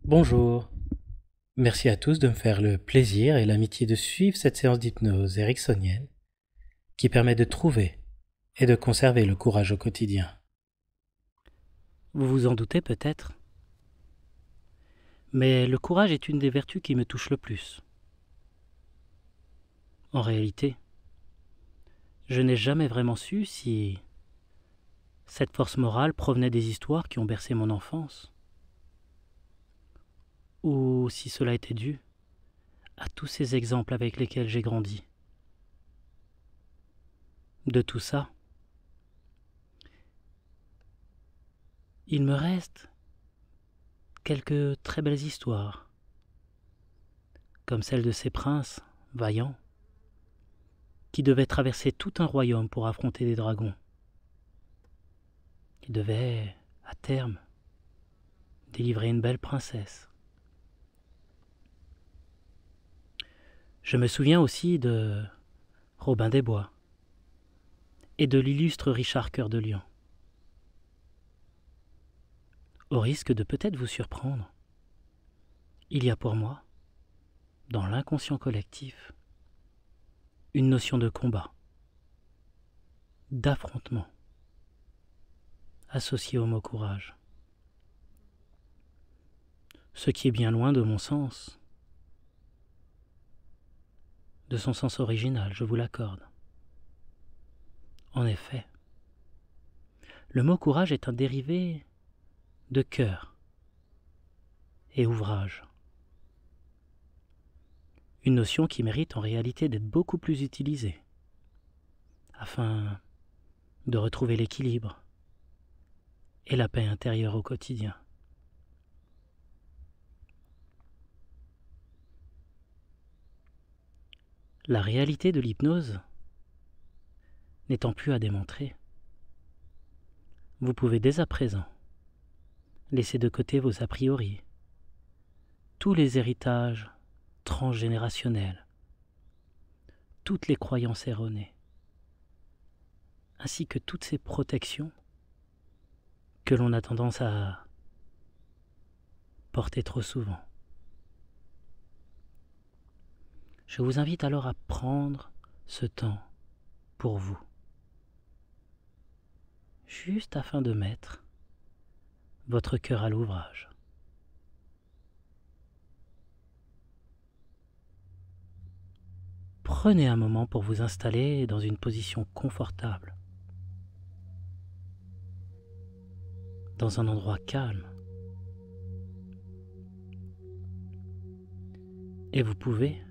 Bonjour, merci à tous de me faire le plaisir et l'amitié de suivre cette séance d'hypnose ericksonienne qui permet de trouver et de conserver le courage au quotidien. Vous vous en doutez peut-être, mais le courage est une des vertus qui me touche le plus. En réalité, je n'ai jamais vraiment su si cette force morale provenait des histoires qui ont bercé mon enfance, ou si cela était dû à tous ces exemples avec lesquels j'ai grandi. De tout ça, il me reste quelques très belles histoires, comme celle de ces princes vaillants qui devaient traverser tout un royaume pour affronter des dragons. Ils devaient, à terme, délivrer une belle princesse. Je me souviens aussi de Robin des Bois et de l'illustre Richard Cœur de Lion. Au risque de peut-être vous surprendre, il y a pour moi, dans l'inconscient collectif, une notion de combat, d'affrontement, associée au mot courage. Ce qui est bien loin de mon sens, de son sens original, je vous l'accorde. En effet, le mot courage est un dérivé de cœur et ouvrage. Une notion qui mérite en réalité d'être beaucoup plus utilisée, afin de retrouver l'équilibre et la paix intérieure au quotidien. La réalité de l'hypnose n'étant plus à démontrer, vous pouvez dès à présent laisser de côté vos a priori, tous les héritages transgénérationnels, toutes les croyances erronées, ainsi que toutes ces protections que l'on a tendance à porter trop souvent. Je vous invite alors à prendre ce temps pour vous, juste afin de mettre votre cœur à l'ouvrage. Prenez un moment pour vous installer dans une position confortable, dans un endroit calme. Et vous pouvez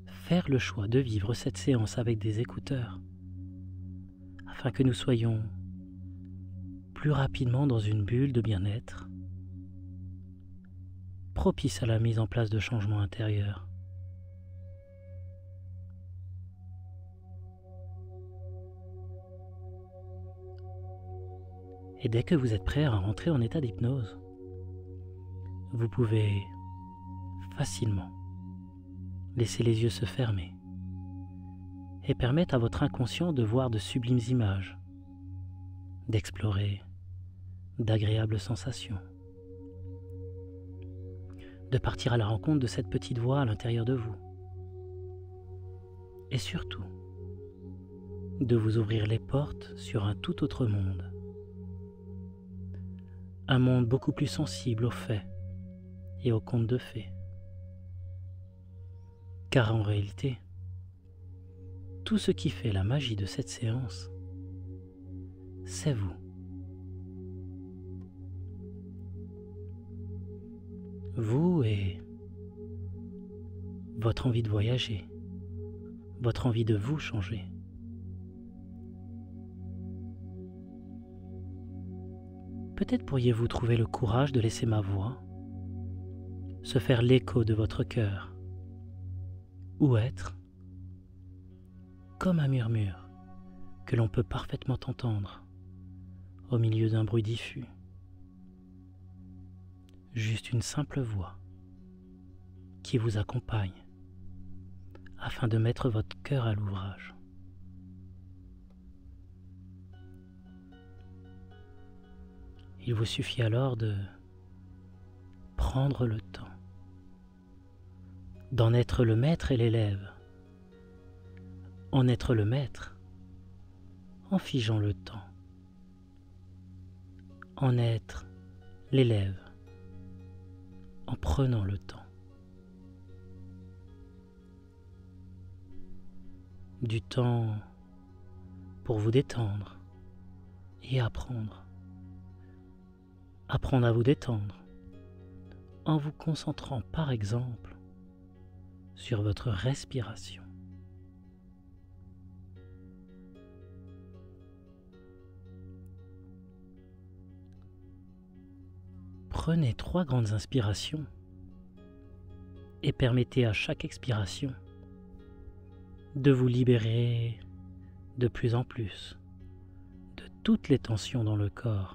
faire le choix de vivre cette séance avec des écouteurs, afin que nous soyons plus rapidement dans une bulle de bien-être, propice à la mise en place de changements intérieurs. Et dès que vous êtes prêt à rentrer en état d'hypnose, vous pouvez facilement laisser les yeux se fermer et permettre à votre inconscient de voir de sublimes images, d'explorer d'agréables sensations, de partir à la rencontre de cette petite voix à l'intérieur de vous. Et surtout, de vous ouvrir les portes sur un tout autre monde. Un monde beaucoup plus sensible aux faits et aux contes de fées. Car en réalité, tout ce qui fait la magie de cette séance, c'est vous. Vous et votre envie de voyager, votre envie de vous changer. Peut-être pourriez-vous trouver le courage de laisser ma voix se faire l'écho de votre cœur, ou être comme un murmure que l'on peut parfaitement entendre au milieu d'un bruit diffus. Juste une simple voix qui vous accompagne afin de mettre votre cœur à l'ouvrage. Il vous suffit alors de prendre le temps, d'en être le maître et l'élève, en être le maître en figeant le temps, en être l'élève en prenant le temps. Du temps pour vous détendre et apprendre. Apprendre à vous détendre en vous concentrant par exemple sur votre respiration. Prenez 3 grandes inspirations et permettez à chaque expiration de vous libérer de plus en plus de toutes les tensions dans le corps.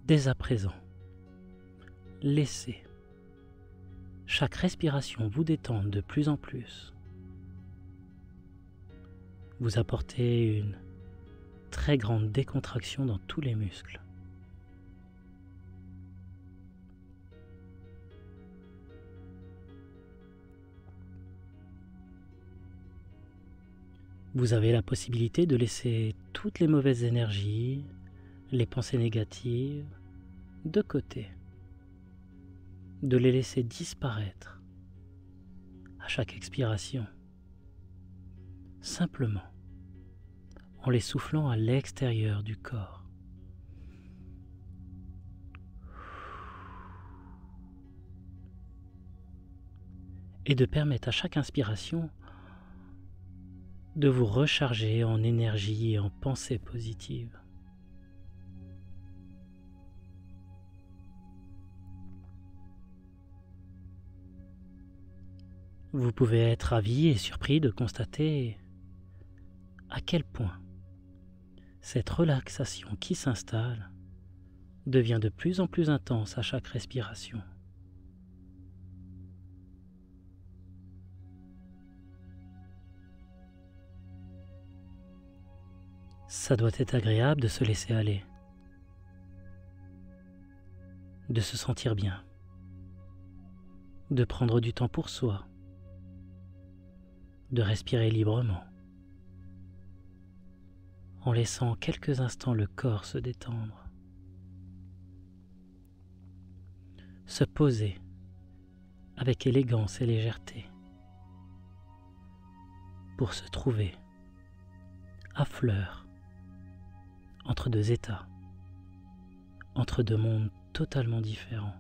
Dès à présent, laissez chaque respiration vous détendre de plus en plus. Vous apportez une très grande décontraction dans tous les muscles. Vous avez la possibilité de laisser toutes les mauvaises énergies, les pensées négatives, de côté, de les laisser disparaître à chaque expiration, simplement en les soufflant à l'extérieur du corps. Et de permettre à chaque inspiration de vous recharger en énergie et en pensée positive. Vous pouvez être ravi et surpris de constater à quel point cette relaxation qui s'installe devient de plus en plus intense à chaque respiration. Ça doit être agréable de se laisser aller, de se sentir bien, de prendre du temps pour soi, de respirer librement, en laissant quelques instants le corps se détendre, se poser avec élégance et légèreté pour se trouver à fleur entre 2 états, entre 2 mondes totalement différents.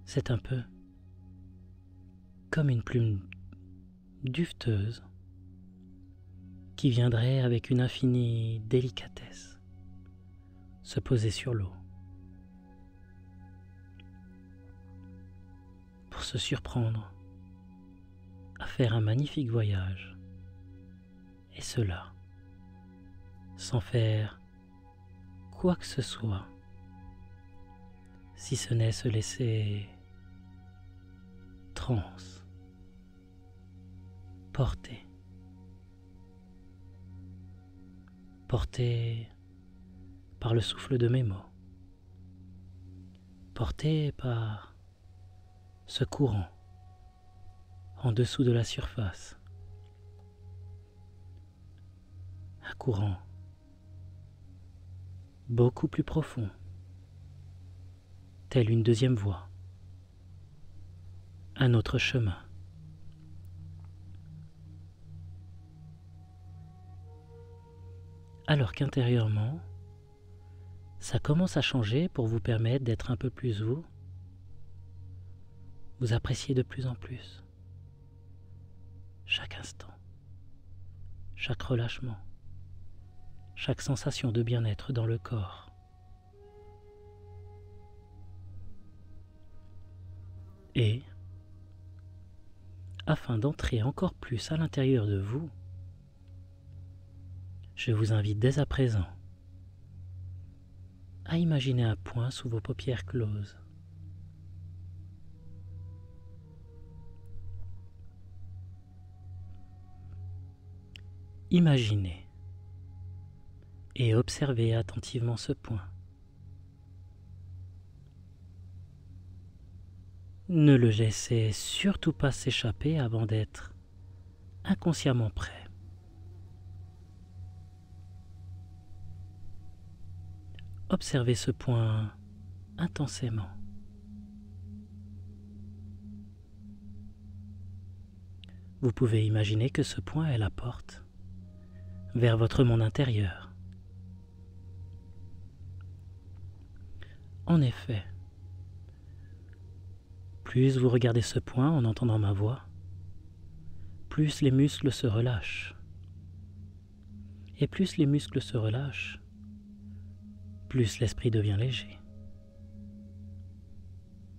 C'est un peu comme une plume duveteuse qui viendrait avec une infinie délicatesse se poser sur l'eau pour se surprendre à faire un magnifique voyage, et cela sans faire quoi que ce soit, si ce n'est se laisser transe, porter par le souffle de mes mots, porté par ce courant en dessous de la surface, un courant beaucoup plus profond, telle une deuxième voie, un autre chemin. Alors qu'intérieurement, ça commence à changer pour vous permettre d'être un peu plus vous. Vous appréciez de plus en plus chaque instant, chaque relâchement, chaque sensation de bien-être dans le corps. Et, afin d'entrer encore plus à l'intérieur de vous, je vous invite dès à présent à imaginer un point sous vos paupières closes. Imaginez et observez attentivement ce point. Ne le laissez surtout pas s'échapper avant d'être inconsciemment prêt. Observez ce point intensément. Vous pouvez imaginer que ce point est la porte vers votre monde intérieur. En effet, plus vous regardez ce point en entendant ma voix, plus les muscles se relâchent. Et plus les muscles se relâchent, plus l'esprit devient léger.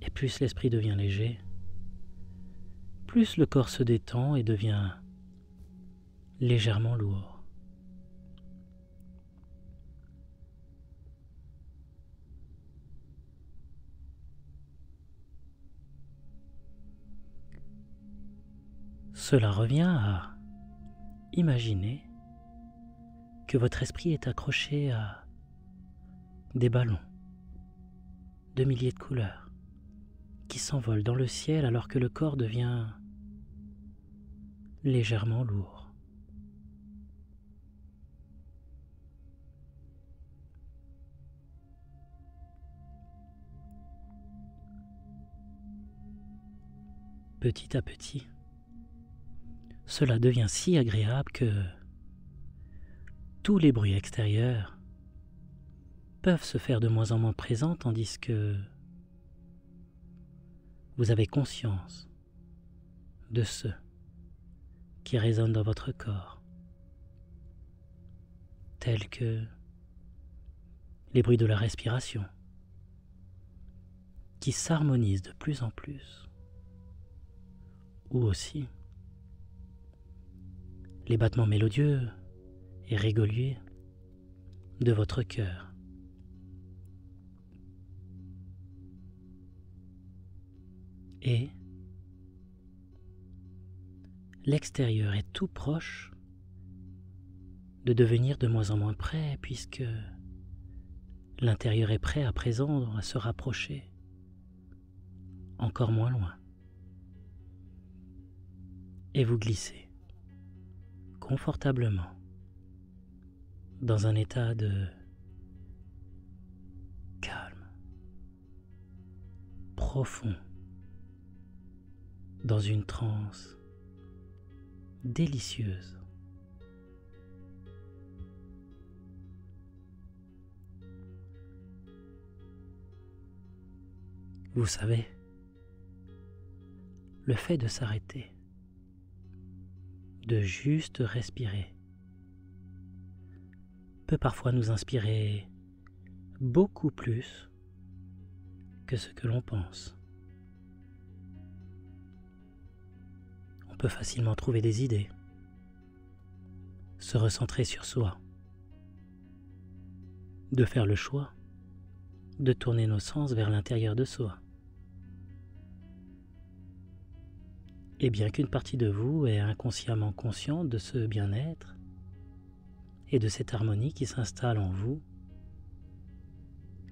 Et plus l'esprit devient léger, plus le corps se détend et devient légèrement lourd. Cela revient à imaginer que votre esprit est accroché à des ballons de milliers de couleurs qui s'envolent dans le ciel alors que le corps devient légèrement lourd. Petit à petit, cela devient si agréable que tous les bruits extérieurs peuvent se faire de moins en moins présents tandis que vous avez conscience de ceux qui résonnent dans votre corps, tels que les bruits de la respiration qui s'harmonisent de plus en plus, ou aussi les battements mélodieux et réguliers de votre cœur. Et l'extérieur est tout proche de devenir de moins en moins près puisque l'intérieur est prêt à présent à se rapprocher encore moins loin. Et vous glissez confortablement dans un état de calme, profond, dans une transe délicieuse. Vous savez, le fait de s'arrêter, de juste respirer, peut parfois nous inspirer beaucoup plus que ce que l'on pense. On peut facilement trouver des idées, se recentrer sur soi, de faire le choix de tourner nos sens vers l'intérieur de soi. Et bien qu'une partie de vous est inconsciemment consciente de ce bien-être et de cette harmonie qui s'installe en vous,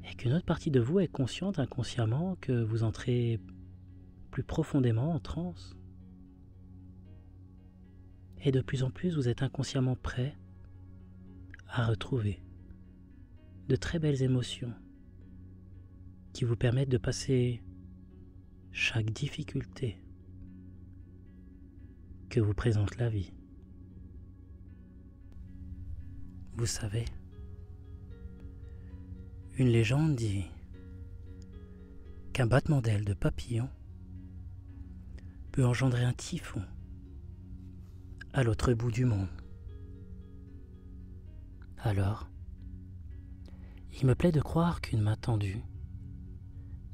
et qu'une autre partie de vous est consciente inconsciemment que vous entrez plus profondément en transe, et de plus en plus vous êtes inconsciemment prêt à retrouver de très belles émotions qui vous permettent de passer chaque difficulté que vous présente la vie. Vous savez, une légende dit qu'un battement d'ailes de papillon peut engendrer un typhon à l'autre bout du monde. Alors, il me plaît de croire qu'une main tendue,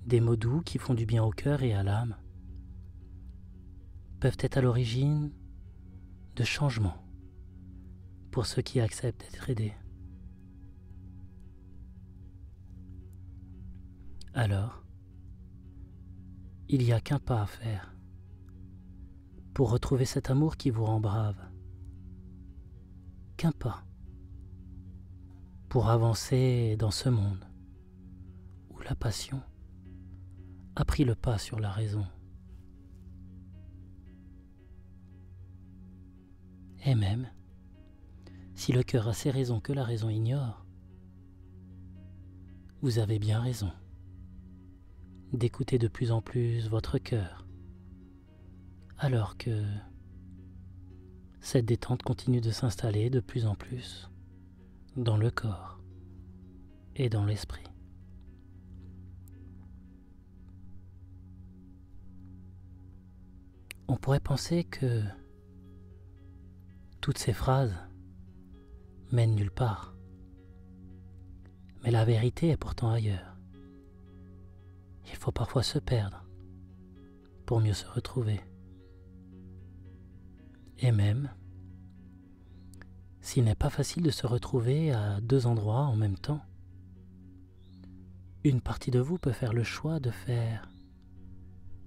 des mots doux qui font du bien au cœur et à l'âme, peuvent être à l'origine de changements pour ceux qui acceptent d'être aidés. Alors, il n'y a qu'un pas à faire pour retrouver cet amour qui vous rend brave. Qu'un pas pour avancer dans ce monde où la passion a pris le pas sur la raison. Et même, si le cœur a ses raisons que la raison ignore, vous avez bien raison d'écouter de plus en plus votre cœur, alors que cette détente continue de s'installer de plus en plus dans le corps et dans l'esprit. On pourrait penser que toutes ces phrases mènent nulle part, mais la vérité est pourtant ailleurs. Il faut parfois se perdre pour mieux se retrouver. Et même, s'il n'est pas facile de se retrouver à deux endroits en même temps, une partie de vous peut faire le choix de faire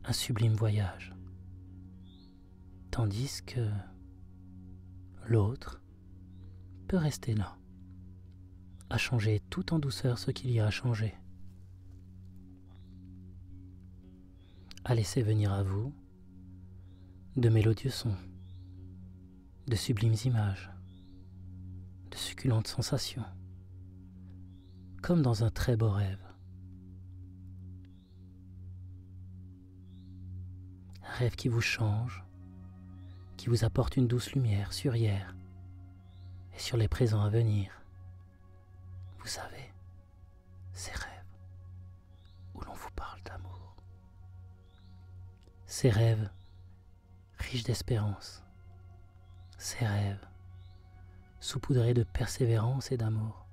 un sublime voyage, tandis que l'autre peut rester là, à changer tout en douceur ce qu'il y a à changer, à laisser venir à vous de mélodieux sons, de sublimes images, de succulentes sensations, comme dans un très beau rêve. Un rêve qui vous change, qui vous apporte une douce lumière sur hier et sur les présents à venir. Vous savez, ces rêves où l'on vous parle d'amour. Ces rêves riches d'espérance. Ces rêves saupoudrés de persévérance et d'amour.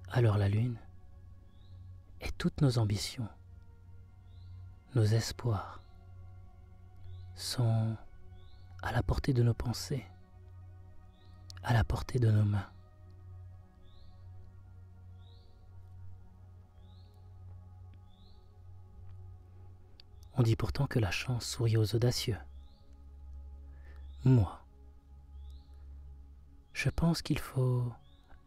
Alors la lune et toutes nos ambitions, nos espoirs, sont à la portée de nos pensées, à la portée de nos mains. On dit pourtant que la chance sourit aux audacieux. Moi, je pense qu'il faut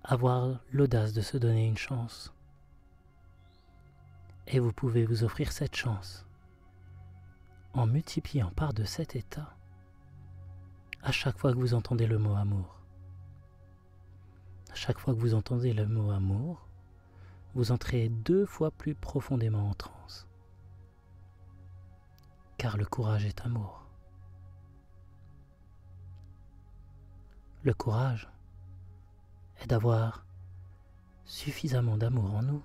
avoir l'audace de se donner une chance. Et vous pouvez vous offrir cette chance en multipliant par deux cet état à chaque fois que vous entendez le mot amour. À chaque fois que vous entendez le mot amour, vous entrez 2 fois plus profondément en transe. Car le courage est amour. Le courage est d'avoir suffisamment d'amour en nous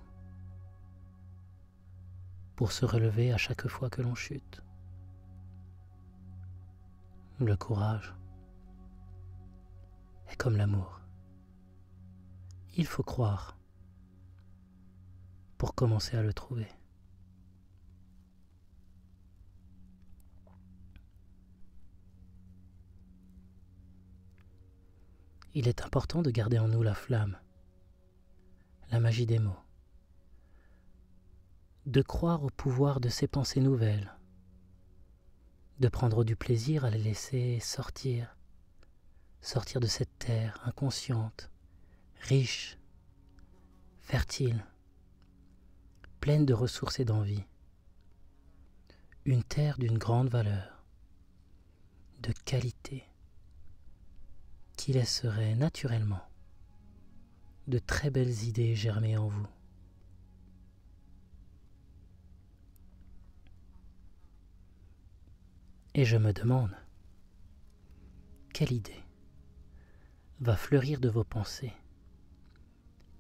pour se relever à chaque fois que l'on chute. Le courage est comme l'amour. Il faut croire pour commencer à le trouver. Il est important de garder en nous la flamme, la magie des mots, de croire au pouvoir de ces pensées nouvelles, de prendre du plaisir à les laisser sortir de cette terre inconsciente, riche, fertile, pleine de ressources et d'envie, une terre d'une grande valeur, de qualité, qui laisserait naturellement de très belles idées germer en vous. Et je me demande, quelle idée va fleurir de vos pensées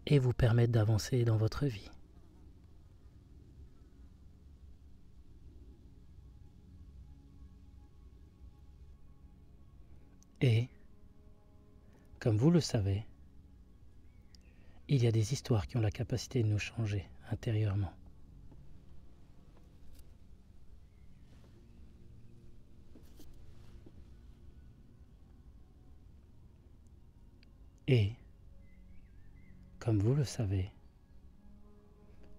et vous permettre d'avancer dans votre vie? Et, comme vous le savez, il y a des histoires qui ont la capacité de nous changer intérieurement. Et, comme vous le savez,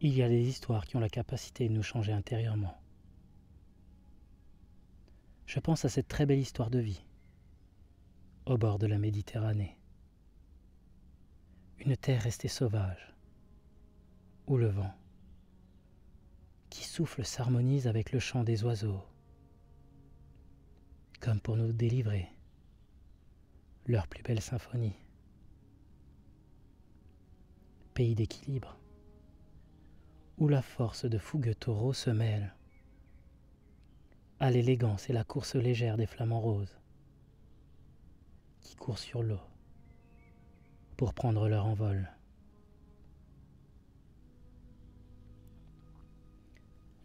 Il y a des histoires qui ont la capacité de nous changer intérieurement. Je pense à cette très belle histoire de vie, au bord de la Méditerranée. Une terre restée sauvage, où le vent, qui souffle, s'harmonise avec le chant des oiseaux, comme pour nous délivrer leur plus belle symphonie. Pays d'équilibre, où la force de fougueux taureaux se mêle à l'élégance et la course légère des flamants roses, qui courent sur l'eau pour prendre leur envol.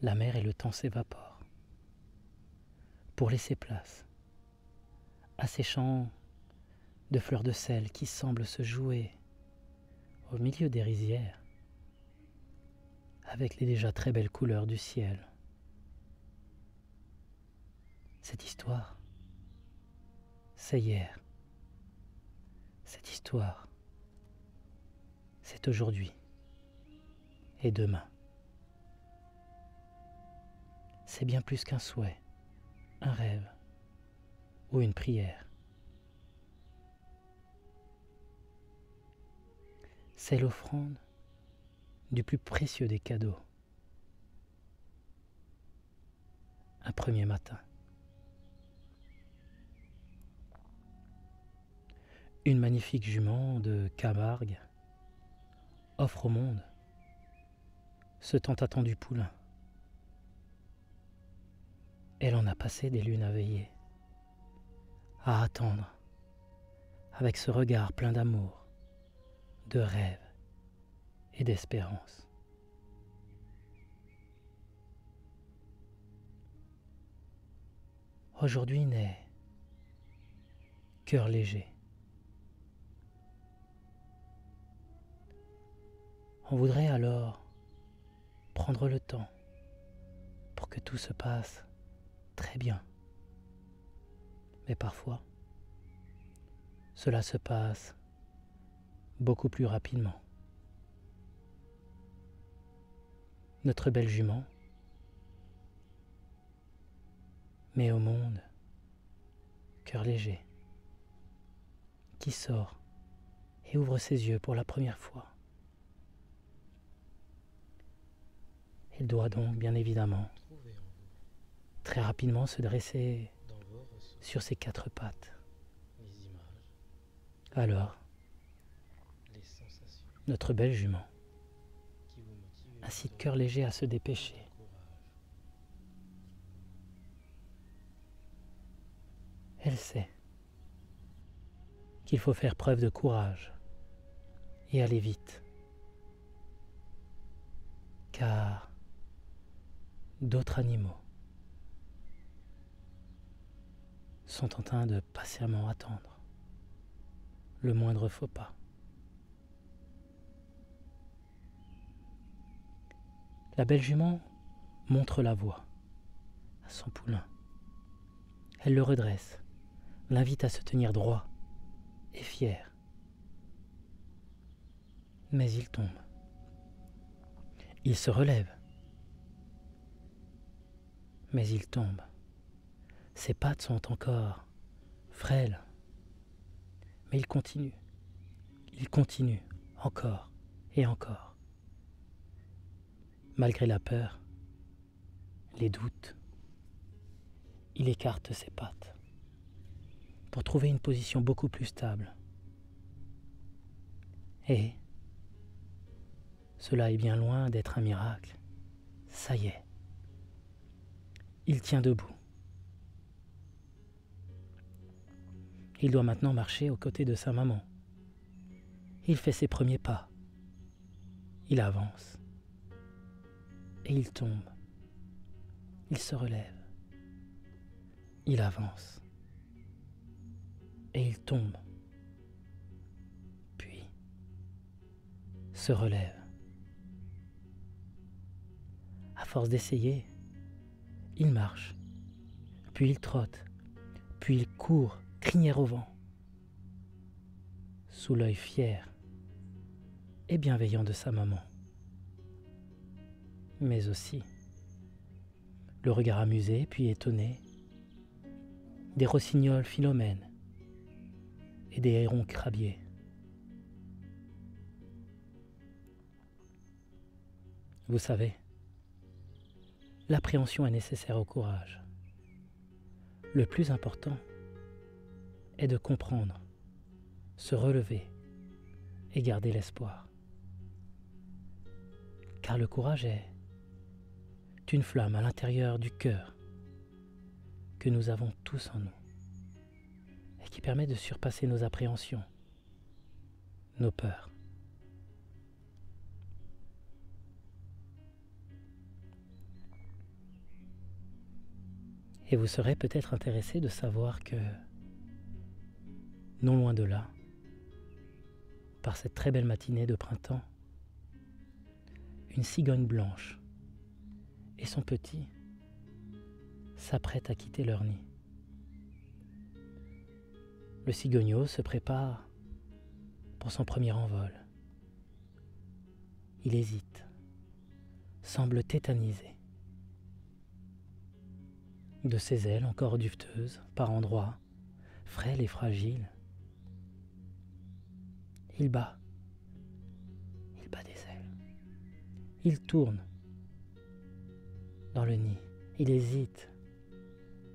La mer et le temps s'évaporent pour laisser place à ces champs de fleurs de sel qui semblent se jouer au milieu des rizières avec les déjà très belles couleurs du ciel. Cette histoire, c'est hier. Cette histoire, c'est aujourd'hui et demain. C'est bien plus qu'un souhait, un rêve ou une prière. C'est l'offrande du plus précieux des cadeaux. Un premier matin. Une magnifique jument de Camargue offre au monde ce tant attendu poulain. Elle en a passé des lunes à veiller, à attendre, avec ce regard plein d'amour, de rêve et d'espérance. Aujourd'hui naît cœur léger. On voudrait alors prendre le temps pour que tout se passe très bien. Mais parfois, cela se passe beaucoup plus rapidement. Notre belle jument met au monde cœur léger, qui sort et ouvre ses yeux pour la première fois. Il doit donc bien évidemment très rapidement se dresser sur ses quatre pattes. Alors, notre belle jument incite cœur léger à se dépêcher. Elle sait qu'il faut faire preuve de courage et aller vite, car d'autres animaux sont en train de patiemment attendre le moindre faux pas. La belle jument montre la voie à son poulain. Elle le redresse, l'invite à se tenir droit et fier. Mais il tombe. Il se relève. Mais il tombe. Ses pattes sont encore frêles. Mais il continue. Il continue encore et encore. Malgré la peur, les doutes, il écarte ses pattes pour trouver une position beaucoup plus stable. Et cela est bien loin d'être un miracle. Ça y est. Il tient debout. Il doit maintenant marcher aux côtés de sa maman. Il fait ses premiers pas. Il avance. Et il tombe. Il se relève. Il avance. Et il tombe. Puis se relève. À force d'essayer, il marche. Puis il trotte. Puis il court, crinière au vent. Sous l'œil fier et bienveillant de sa maman. mais aussi le regard amusé puis étonné des rossignols philomènes et des hérons crabiers. Vous savez, l'appréhension est nécessaire au courage. Le plus important est de comprendre, se relever et garder l'espoir. Car le courage est une flamme à l'intérieur du cœur que nous avons tous en nous et qui permet de surpasser nos appréhensions, nos peurs. Et vous serez peut-être intéressé de savoir que, non loin de là, par cette très belle matinée de printemps, une cigogne blanche et son petit s'apprêtent à quitter leur nid. Le cigogneau se prépare pour son premier envol. Il hésite, semble tétanisé. De ses ailes encore duveteuses, par endroits, frêles et fragiles, il bat des ailes. Il tourne dans le nid, il hésite,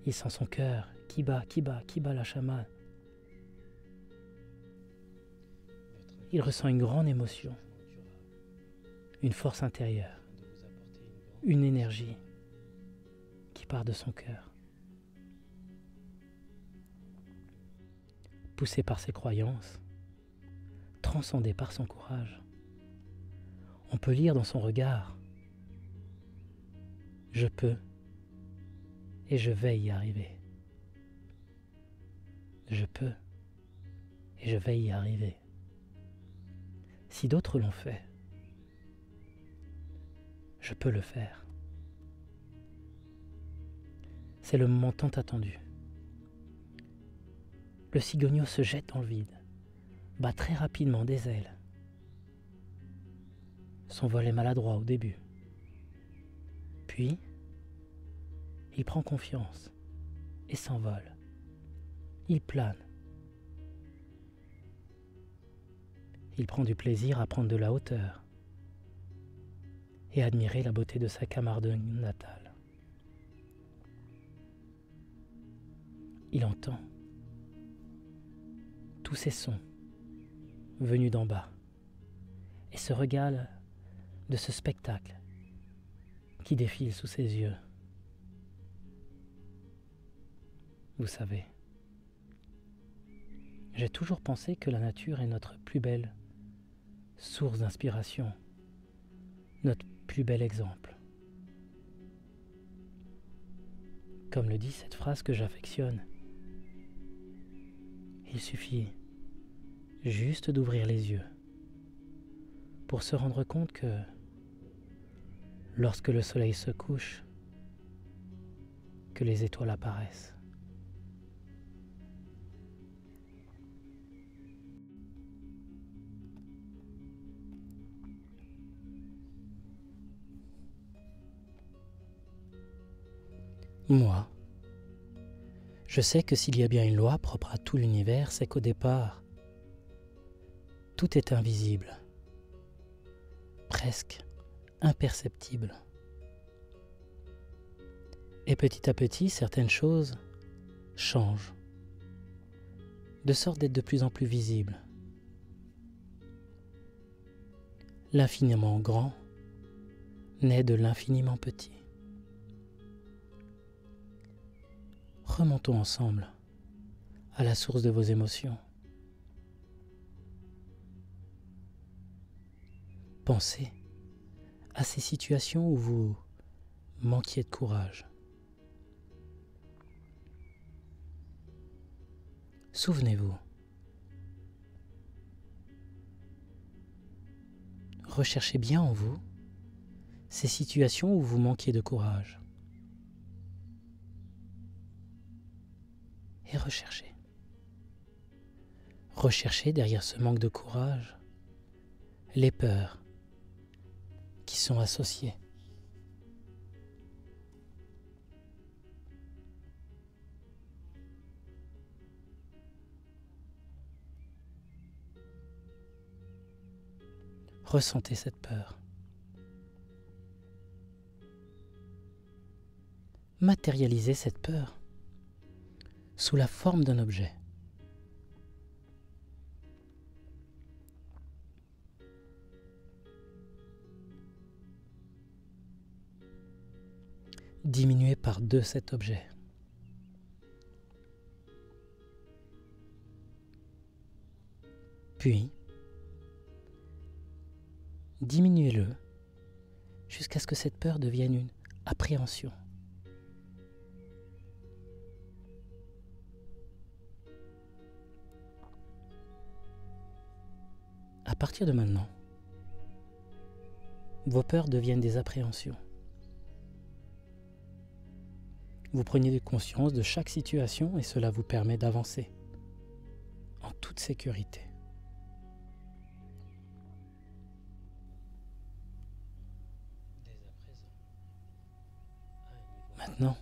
il sent son cœur qui bat la chamade. Il ressent une grande émotion, une force intérieure, une énergie qui part de son cœur. Poussé par ses croyances, transcendé par son courage, on peut lire dans son regard « Je peux et je vais y arriver. Je peux et je vais y arriver. Si d'autres l'ont fait, je peux le faire. » C'est le moment tant attendu. Le cigogneau se jette dans le vide, bat très rapidement des ailes. Son vol est maladroit au début. Puis, il prend confiance et s'envole. Il plane. Il prend du plaisir à prendre de la hauteur et à admirer la beauté de sa Camargue natale. Il entend tous ces sons venus d'en bas et se régale de ce spectacle qui défile sous ses yeux. Vous savez, j'ai toujours pensé que la nature est notre plus belle source d'inspiration, notre plus bel exemple. Comme le dit cette phrase que j'affectionne, il suffit juste d'ouvrir les yeux pour se rendre compte que lorsque le soleil se couche, que les étoiles apparaissent. Moi, je sais que s'il y a bien une loi propre à tout l'univers, c'est qu'au départ, tout est invisible, presque imperceptible. Et petit à petit, certaines choses changent, de sorte d'être de plus en plus visibles. L'infiniment grand naît de l'infiniment petit. Remontons ensemble à la source de vos émotions. Pensez à ces situations où vous manquiez de courage. Souvenez-vous. Recherchez bien en vous ces situations où vous manquiez de courage. Et recherchez. Recherchez derrière ce manque de courage les peurs qui sont associées Ressentez cette peur. Matérialisez cette peur sous la forme d'un objet. Diminuez par 2 cet objet. Puis, diminuez-le jusqu'à ce que cette peur devienne une appréhension. À partir de maintenant, vos peurs deviennent des appréhensions. Vous prenez conscience de chaque situation et cela vous permet d'avancer en toute sécurité. Maintenant,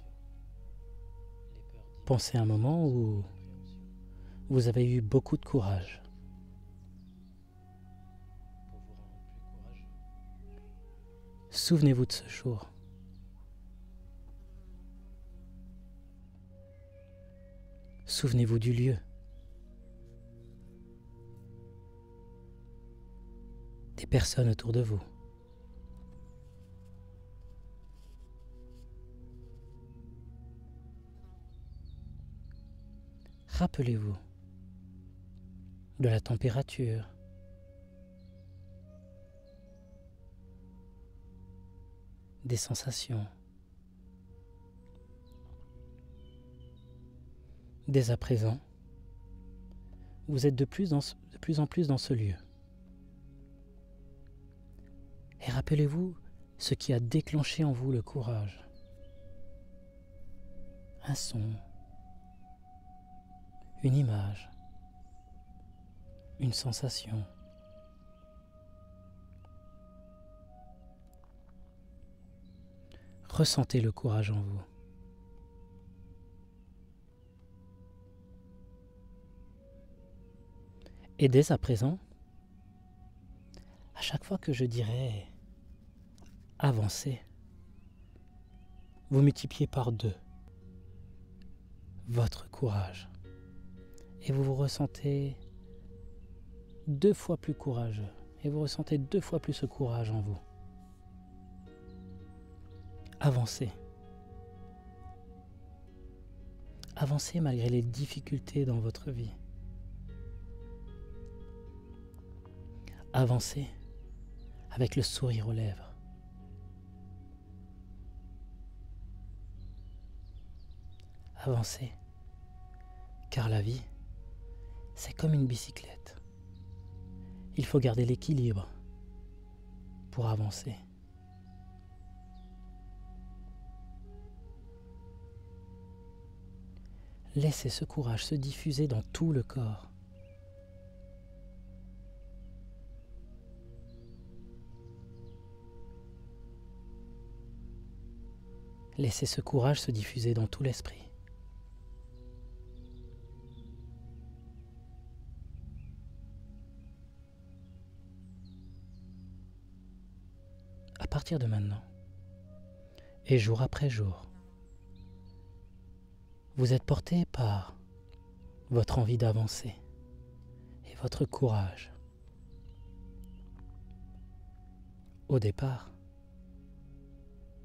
pensez à un moment où vous avez eu beaucoup de courage. Souvenez-vous de ce jour. Souvenez-vous du lieu. Des personnes autour de vous. Rappelez-vous de la température, des sensations, dès à présent, vous êtes de plus en plus dans ce lieu. Et rappelez-vous ce qui a déclenché en vous le courage. Un son, une image, une sensation. Ressentez le courage en vous. Et dès à présent, à chaque fois que je dirai avancer, vous multipliez par 2 votre courage. Et vous vous ressentez 2 fois plus courageux. Et vous ressentez 2 fois plus ce courage en vous. Avancez. Avancez malgré les difficultés dans votre vie. Avancez avec le sourire aux lèvres. Avancez, car la vie, c'est comme une bicyclette. Il faut garder l'équilibre pour avancer. Laissez ce courage se diffuser dans tout le corps. Laissez ce courage se diffuser dans tout l'esprit. À partir de maintenant, et jour après jour, vous êtes porté par votre envie d'avancer et votre courage. Au départ,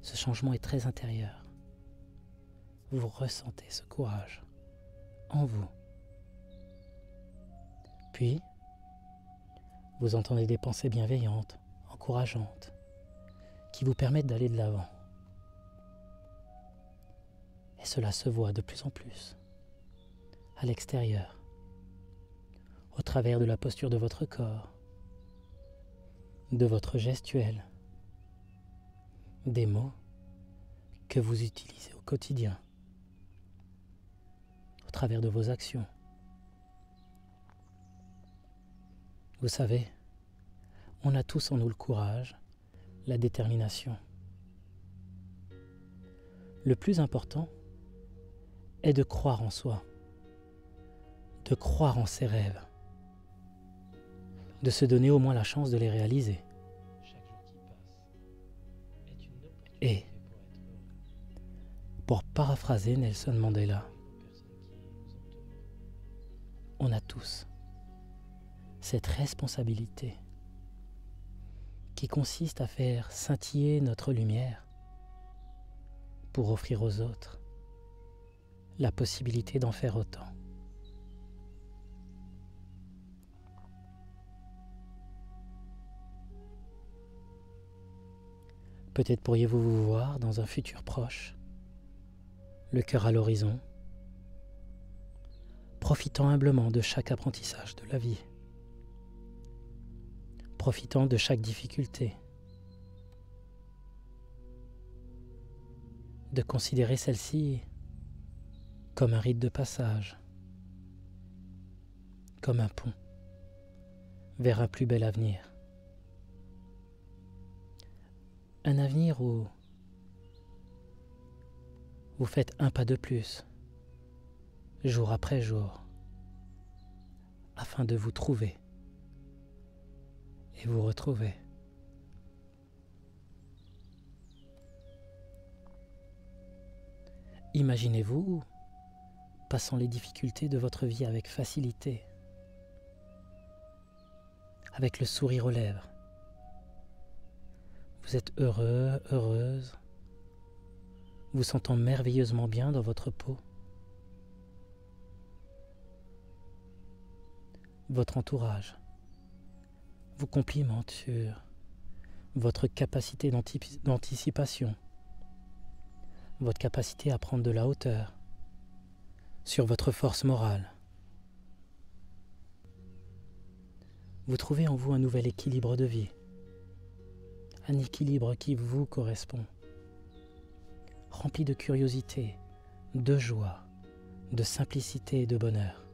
ce changement est très intérieur. Vous ressentez ce courage en vous. Puis, vous entendez des pensées bienveillantes, encourageantes, qui vous permettent d'aller de l'avant. Et cela se voit de plus en plus à l'extérieur, au travers de la posture de votre corps, de votre gestuelle, des mots que vous utilisez au quotidien, au travers de vos actions. Vous savez, on a tous en nous le courage, la détermination. Le plus important est de croire en soi, de croire en ses rêves, de se donner au moins la chance de les réaliser Et, pour paraphraser Nelson Mandela, on a tous cette responsabilité qui consiste à faire scintiller notre lumière pour offrir aux autres la possibilité d'en faire autant. Peut-être pourriez-vous vous voir dans un futur proche, le cœur à l'horizon, profitant humblement de chaque apprentissage de la vie, profitant de chaque difficulté, de considérer celle-ci comme un rite de passage, comme un pont vers un plus bel avenir. Un avenir où vous faites un pas de plus, jour après jour, afin de vous trouver et vous retrouver. Imaginez-vous passant les difficultés de votre vie avec facilité, avec le sourire aux lèvres. Vous êtes heureux, heureuse, vous sentant merveilleusement bien dans votre peau. Votre entourage vous complimente sur votre capacité d'anticipation, votre capacité à prendre de la hauteur, sur votre force morale. Vous trouvez en vous un nouvel équilibre de vie, un équilibre qui vous correspond, rempli de curiosité, de joie, de simplicité et de bonheur.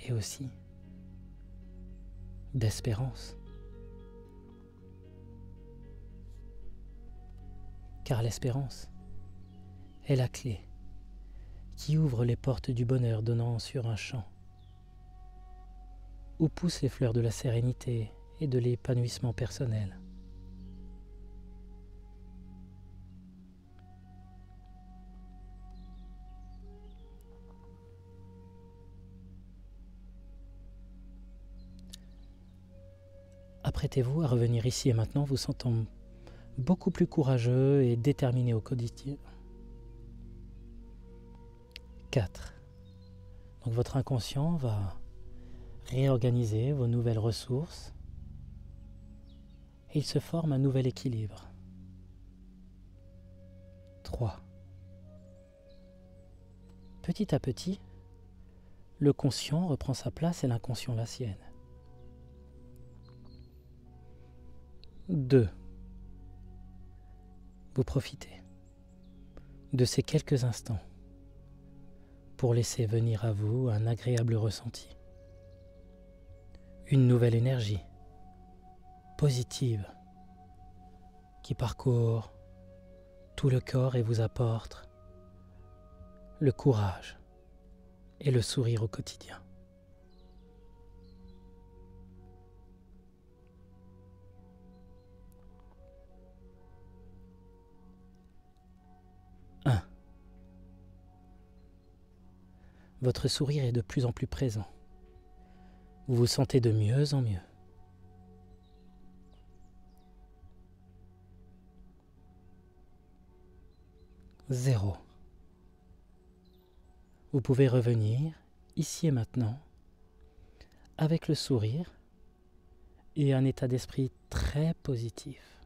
Et aussi d'espérance. Car l'espérance est la clé qui ouvre les portes du bonheur donnant sur un champ où poussent les fleurs de la sérénité et de l'épanouissement personnel. Apprêtez-vous à revenir ici et maintenant, vous sentant beaucoup plus courageux et déterminé au quotidien. 4. Donc votre inconscient va réorganiser vos nouvelles ressources et il se forme un nouvel équilibre. 3. Petit à petit, le conscient reprend sa place et l'inconscient la sienne. 2. Vous profitez de ces quelques instants pour laisser venir à vous un agréable ressenti, une nouvelle énergie positive qui parcourt tout le corps et vous apporte le courage et le sourire au quotidien. Votre sourire est de plus en plus présent. Vous vous sentez de mieux en mieux. 0. Vous pouvez revenir ici et maintenant avec le sourire et un état d'esprit très positif.